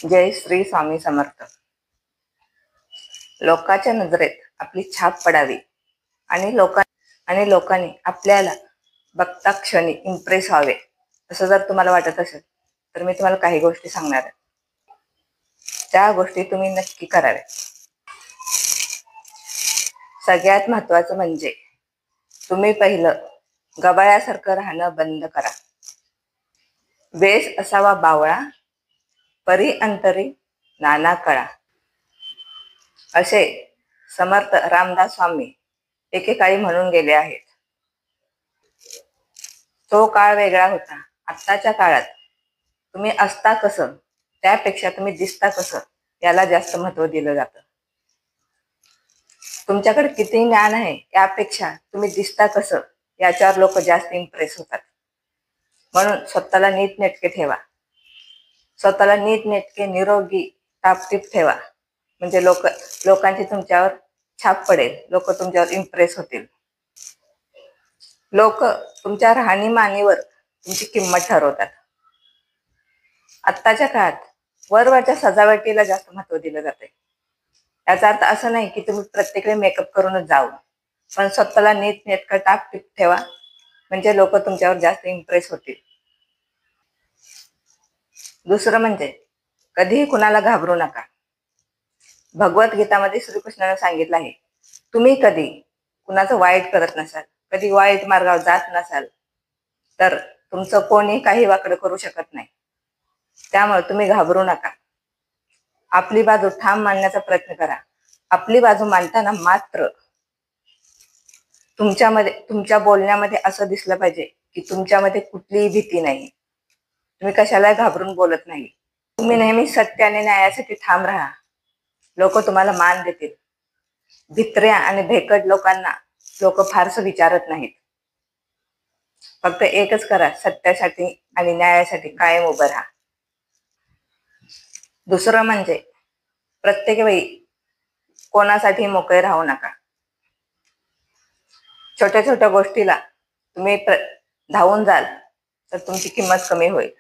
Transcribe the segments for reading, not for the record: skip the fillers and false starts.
जय श्री स्वामी समर्थ. लोकांच्या नजरेत आपली छाप पडावी आणि लोकांनी आपल्याला बघता क्षणी इम्प्रेस व्हावे असं जर तुम्हाला वाटत असेल तर मी तुम्हाला काही गोष्टी सांगणार आहे. त्या गोष्टी तुम्ही नक्की कराव्या. सगळ्यात महत्वाचं म्हणजे तुम्ही पहिलं गबाळ्यासारखं राहणं बंद करा. वेश असावा बावळा, परी अंतरी नाना कळा, असे समर्थ रामदास स्वामी एकेकाळी म्हणून गेले आहेत. तो काळ वेगळा होता. आत्ताच्या काळात तुम्ही असता कसं त्यापेक्षा तुम्ही दिसता कसं याला जास्त महत्व दिलं जातं. तुमच्याकडे किती ज्ञान आहे यापेक्षा तुम्ही दिसता कसं याच्यावर लोक जास्त इम्प्रेस होतात. म्हणून स्वतःला नीटनेटके ठेवा. स्वतःला नीटनेटके निरोगी टापटीप ठेवा. म्हणजे लोकांची तुमच्यावर छाप पडेल. लोक तुमच्यावर इम्प्रेस होतील. लोक तुमच्या राहणीमानीवर तुमची किंमत ठरवतात. आत्ताच्या काळात वरवरच्या सजावटीला जास्त महत्व दिलं जाते. याचा अर्थ असं नाही की तुम्ही प्रत्येक वेळी मेकअप करूनच जावं, पण स्वतःला नीटनेटकं टापटीप ठेवा म्हणजे लोक तुमच्यावर जास्त इम्प्रेस होतील. दुसरं म्हणजे कधीही कुणाला घाबरू नका. भगवद्गीतामध्ये श्रीकृष्णाने सांगितलं आहे, तुम्ही कधी कुणाचं वाईट करत नसाल, कधी वाईट मार्गावर जात नसाल तर तुमचं कोणी काही वाकडं करू शकत नाही. त्यामुळे तुम्ही घाबरू नका. आपली बाजू ठाम मांडण्याचा प्रयत्न करा. आपली बाजू मांडताना मात्र तुमच्या बोलण्यामध्ये असं दिसलं पाहिजे की तुमच्यामध्ये कुठलीही भीती नाही. तुम्ही कशाला घाबरून बोलत नाही. तुम्ही नेहमी सत्य आणि न्यायासाठी ठाम राहा. लोक तुम्हाला मान देतील. भित्र्या आणि भेकड लोकांना लोक फारसं विचारत नाहीत. फक्त एकच करा, सत्यासाठी आणि न्यायासाठी कायम उभं राहा. दुसरं म्हणजे प्रत्येक वेळी कोणासाठी मोकळे राहू नका. छोट्या छोट्या गोष्टीला तुम्ही धावून जाल तर तुमची किंमत कमी होईल.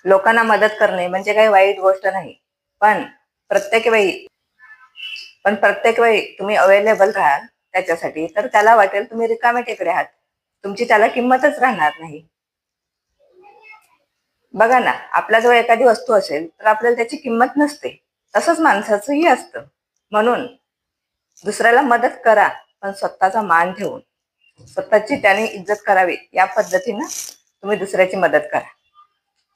लोकांना मदत करणे म्हणजे काही वाईट गोष्ट नाही, पण प्रत्येक वेळी तुम्ही अवेलेबल राहाल त्याच्यासाठी तर त्याला वाटेल तुम्ही रिकामे टेकडे आहात. तुमची त्याला किंमतच राहणार नाही. बघा ना, आपल्याजवळ एखादी वस्तू असेल तर आपल्याला त्याची किंमत नसते. तसंच माणसाचंही असतं. म्हणून दुसऱ्याला मदत करा, पण स्वतःचा मान ठेवून स्वतःची त्याने इज्जत करावी या पद्धतीनं तुम्ही दुसऱ्याची मदत करा.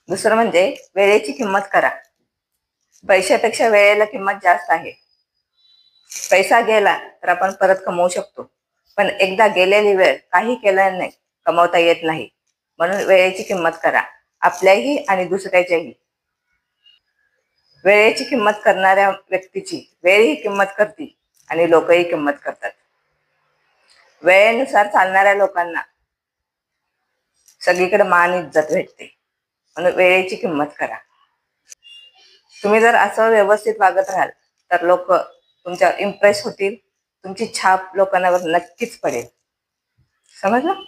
दुसरं म्हणजे वेळेची किंमत करा. पैशापेक्षा वेळेला किंमत जास्त आहे. पैसा गेला तर आपण परत कमवू शकतो, पण एकदा गेलेली वेळ काही केल्याने कमवता येत नाही. म्हणून वेळेची किंमत करा, आपल्याही आणि दुसऱ्याच्याही. वेळेची किंमत करणाऱ्या व्यक्तीची वेळही किंमत करते आणि लोकही किंमत करतात. वेळेनुसार चालणाऱ्या लोकांना सगळीकडे मान इज्जत भेटते. म्हणून वेळेची किंमत करा. तुम्ही जर असं व्यवस्थित वागत राहाल तर लोक तुमच्यावर इम्प्रेस होतील. तुमची छाप लोकांवर नक्कीच पडेल. समजलं?